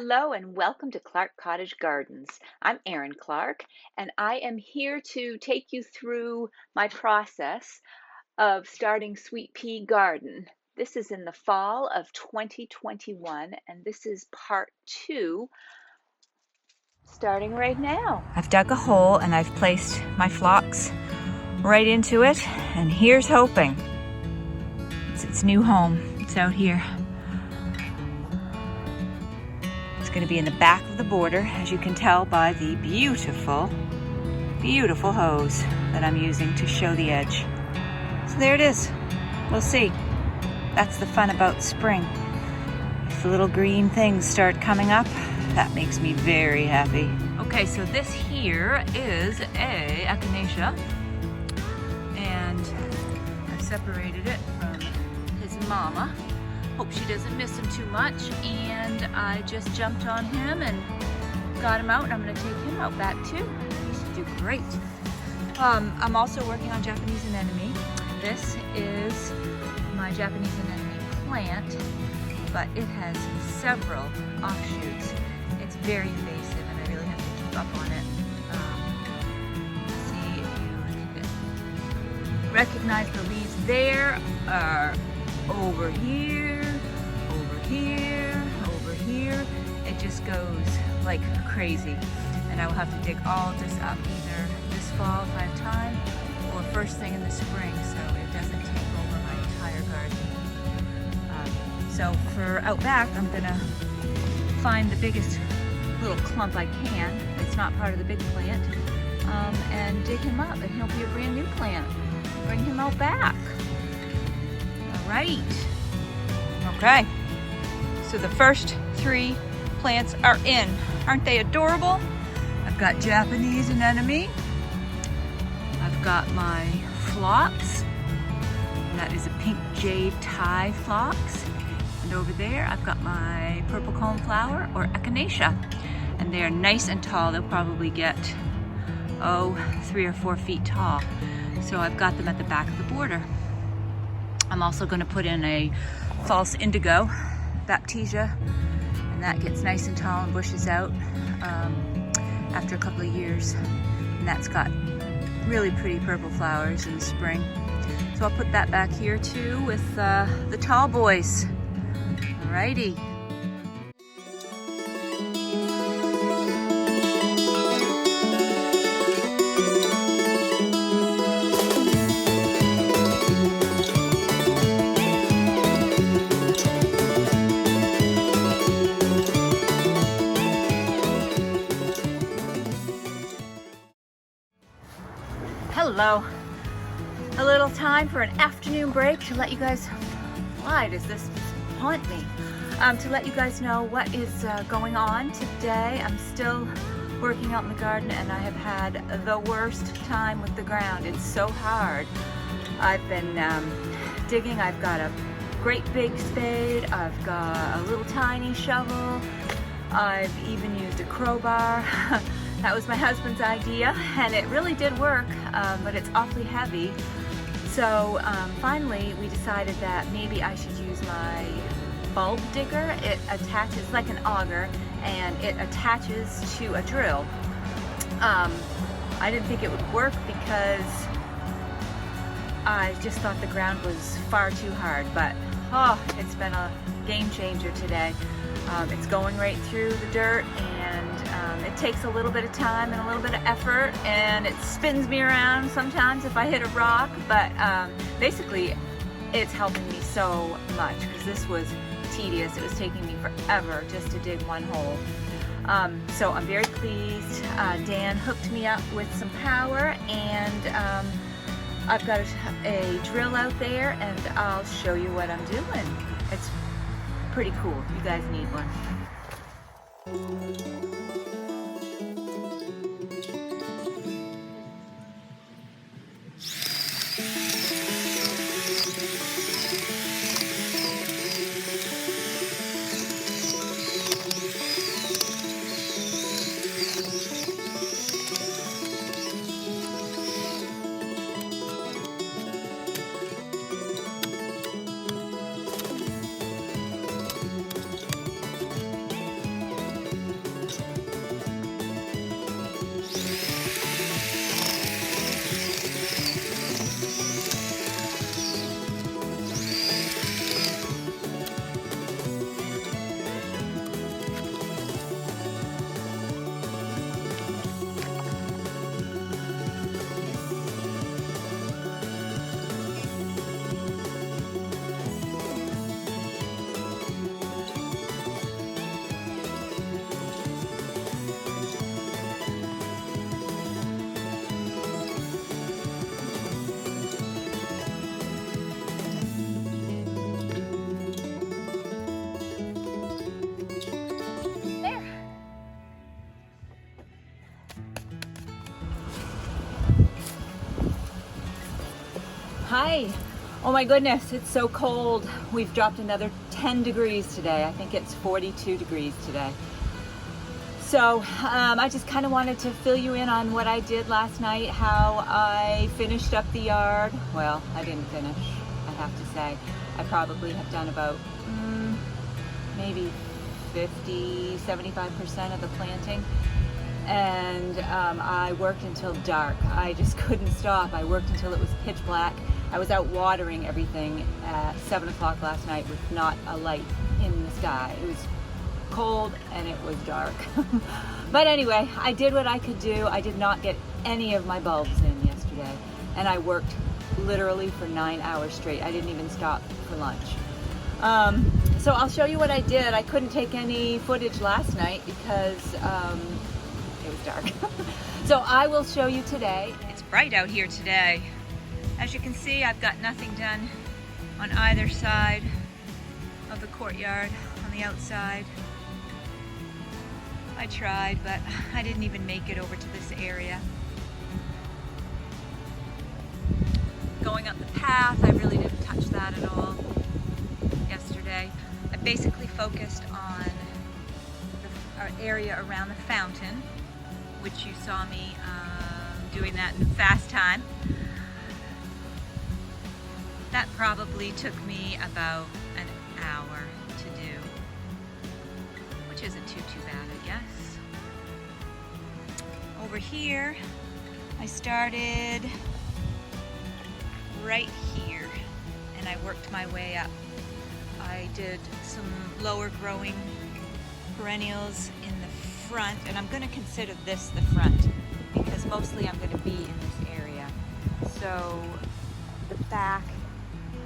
Hello and welcome to Clark Cottage Gardens. I'm Erin Clark, and I am here to take you through my process of starting Sweet Pea Garden. This is in the fall of 2021, and this is part 2, starting right now. I've dug a hole and I've placed my phlox right into it, and here's hoping. It's its new home. It's out here. Going to be in the back of the border, as you can tell by the beautiful hose that I'm using to show the edge. So there it is. We'll see. That's the fun about spring. If the little green things start coming up, that makes me very happy. Okay, so this here is a echinacea, and I've separated it from his mama. Hope she doesn't miss him too much, and I just jumped on him and got him out, and I'm going to take him out back too. He should do great. I'm also working on Japanese anemone. This is my Japanese anemone plant, but it has several offshoots. It's very invasive, and I really have to keep up on it. See if you can recognize the leaves there are over here, over here. It just goes like crazy, and I will have to dig all of this up either this fall if I have time or first thing in the spring, so it doesn't take over my entire garden. So for out back, I'm gonna find the biggest little clump I can that's not part of the big plant, and dig him up, and he'll be a brand new plant. Bring him out back. Right. Okay. So the first 3 plants are in. Aren't they adorable? I've got Japanese anemone. I've got my phlox. That is a pink jade Thai phlox. And over there, I've got my purple coneflower or echinacea. And they are nice and tall. They'll probably get, 3 or 4 feet tall. So I've got them at the back of the border. I'm also going to put in a false indigo baptisia, and that gets nice and tall and bushes out after a couple of years, and that's got really pretty purple flowers in the spring. So I'll put that back here too with the tall boys. Alrighty. Hello. A little time for an afternoon break to let you guys, why does this haunt me? To let you guys know what is going on today. I'm still working out in the garden, and I have had the worst time with the ground. It's so hard. I've been digging. I've got a great big spade. I've got a little tiny shovel. I've even used a crowbar. That was my husband's idea, and it really did work, but it's awfully heavy. So finally we decided that maybe I should use my bulb digger. It attaches like an auger, and it attaches to a drill. I didn't think it would work because I just thought the ground was far too hard, but it's been a game changer today. It's going right through the dirt, and it takes a little bit of time and a little bit of effort, and it spins me around sometimes if I hit a rock, but basically it's helping me so much because this was tedious. It was taking me forever just to dig one hole. So I'm very pleased. Dan hooked me up with some power, and I've got a drill out there, and I'll show you what I'm doing. It's pretty cool. You guys need one. Hi. Oh my goodness, it's so cold. We've dropped another 10 degrees today. I think it's 42 degrees today. So I just kind of wanted to fill you in on what I did last night, how I finished up the yard. Well, I didn't finish, I have to say. I probably have done about maybe 50-75% of the planting. And I worked until dark. I just couldn't stop. I worked until it was pitch black. I was out watering everything at 7 o'clock last night with not a light in the sky. It was cold and it was dark. But anyway, I did what I could do. I did not get any of my bulbs in yesterday. And I worked literally for 9 hours straight. I didn't even stop for lunch. So I'll show you what I did. I couldn't take any footage last night because it was dark. So I will show you today. It's bright out here today. As you can see, I've got nothing done on either side of the courtyard on the outside. I tried, but I didn't even make it over to this area. Going up the path, I really didn't touch that at all yesterday. I basically focused on the area around the fountain, which you saw me doing that in fast time. That probably took me about an hour to do, which isn't too bad, I guess. Over here, I started right here, and I worked my way up. I did some lower growing perennials in the front, and I'm going to consider this the front because mostly I'm going to be in this area. So the back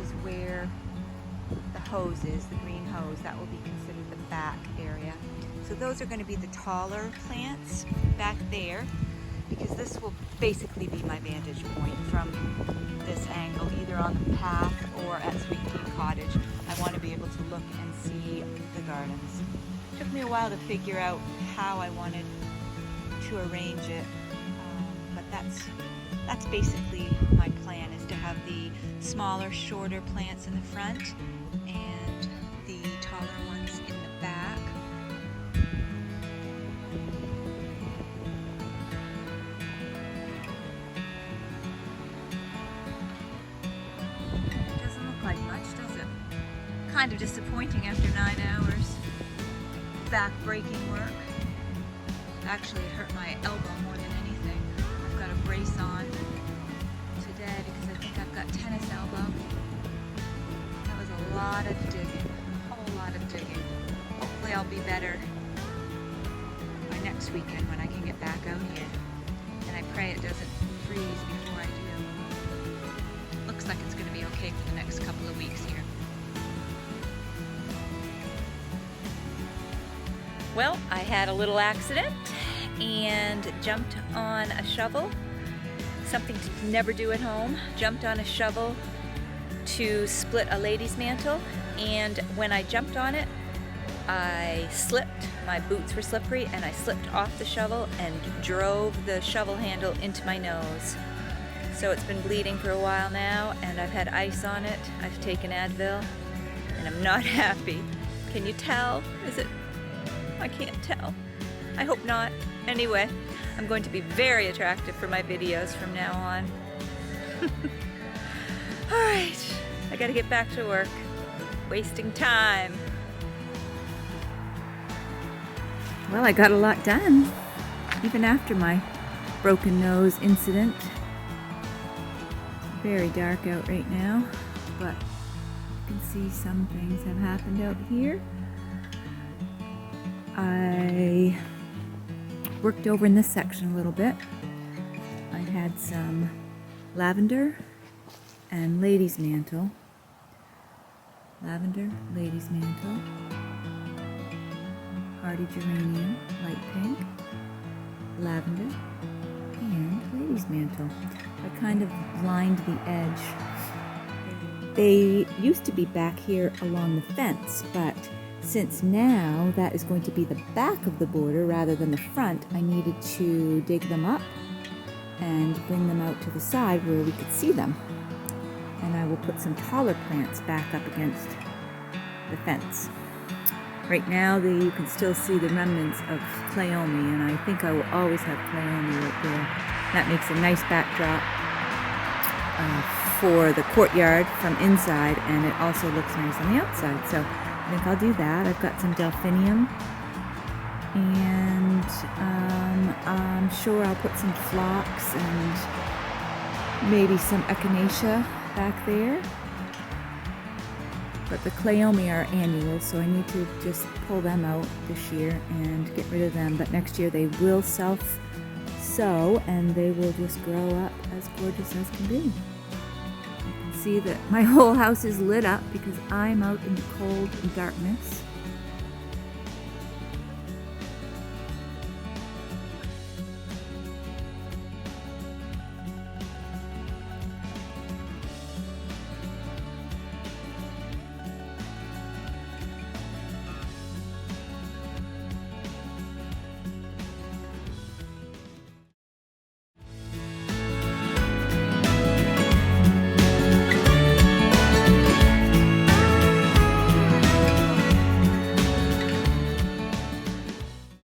is where the hose is, the green hose. That will be considered the back area. So those are going to be the taller plants back there, because this will basically be my vantage point from this angle, either on the path or at Sweet Pea Cottage. I want to be able to look and see the gardens. It took me a while to figure out how I wanted to arrange it, but that's basically my plan, is to have the smaller, shorter plants in the front and the taller ones in the back. It doesn't look like much, does it? Kind of disappointing after 9 hours. Back-breaking work. Actually, it hurt my elbow more than anything. I've got a brace on today because I think I've got tennis elbow. That was a lot of digging, a whole lot of digging. Hopefully I'll be better by next weekend when I can get back out here. And I pray it doesn't freeze before I do. Looks like it's going to be okay for the next couple of weeks here. Well, I had a little accident and jumped on a shovel. Something to never do at home. Jumped on a shovel to split a lady's mantle, and when I jumped on it, I slipped. My boots were slippery, and I slipped off the shovel and drove the shovel handle into my nose. So it's been bleeding for a while now, and I've had ice on it. I've taken Advil, and I'm not happy. Can you tell? Is it? I can't tell. I hope not. Anyway, I'm going to be very attractive for my videos from now on. Alright, I gotta get back to work. Wasting time. Well, I got a lot done, even after my broken nose incident. It's very dark out right now, but you can see some things have happened out here. I worked over in this section a little bit. I had some lavender and lady's mantle. Lavender, lady's mantle, hardy geranium, light pink, lavender, and lady's mantle. I kind of lined the edge. They used to be back here along the fence, but since now that is going to be the back of the border rather than the front, I needed to dig them up and bring them out to the side where we could see them. and I will put some taller plants back up against the fence. Right now you can still see the remnants of cleome, and I think I will always have cleome right there. That makes a nice backdrop for the courtyard from inside, and it also looks nice on the outside. So I think I'll do that. I've got some delphinium, and I'm sure I'll put some phlox and maybe some echinacea back there. But the cleome are annuals, so I need to just pull them out this year and get rid of them. But next year they will self-sow, and they will just grow up as gorgeous as can be. You can see that my whole house is lit up because I'm out in the cold and darkness.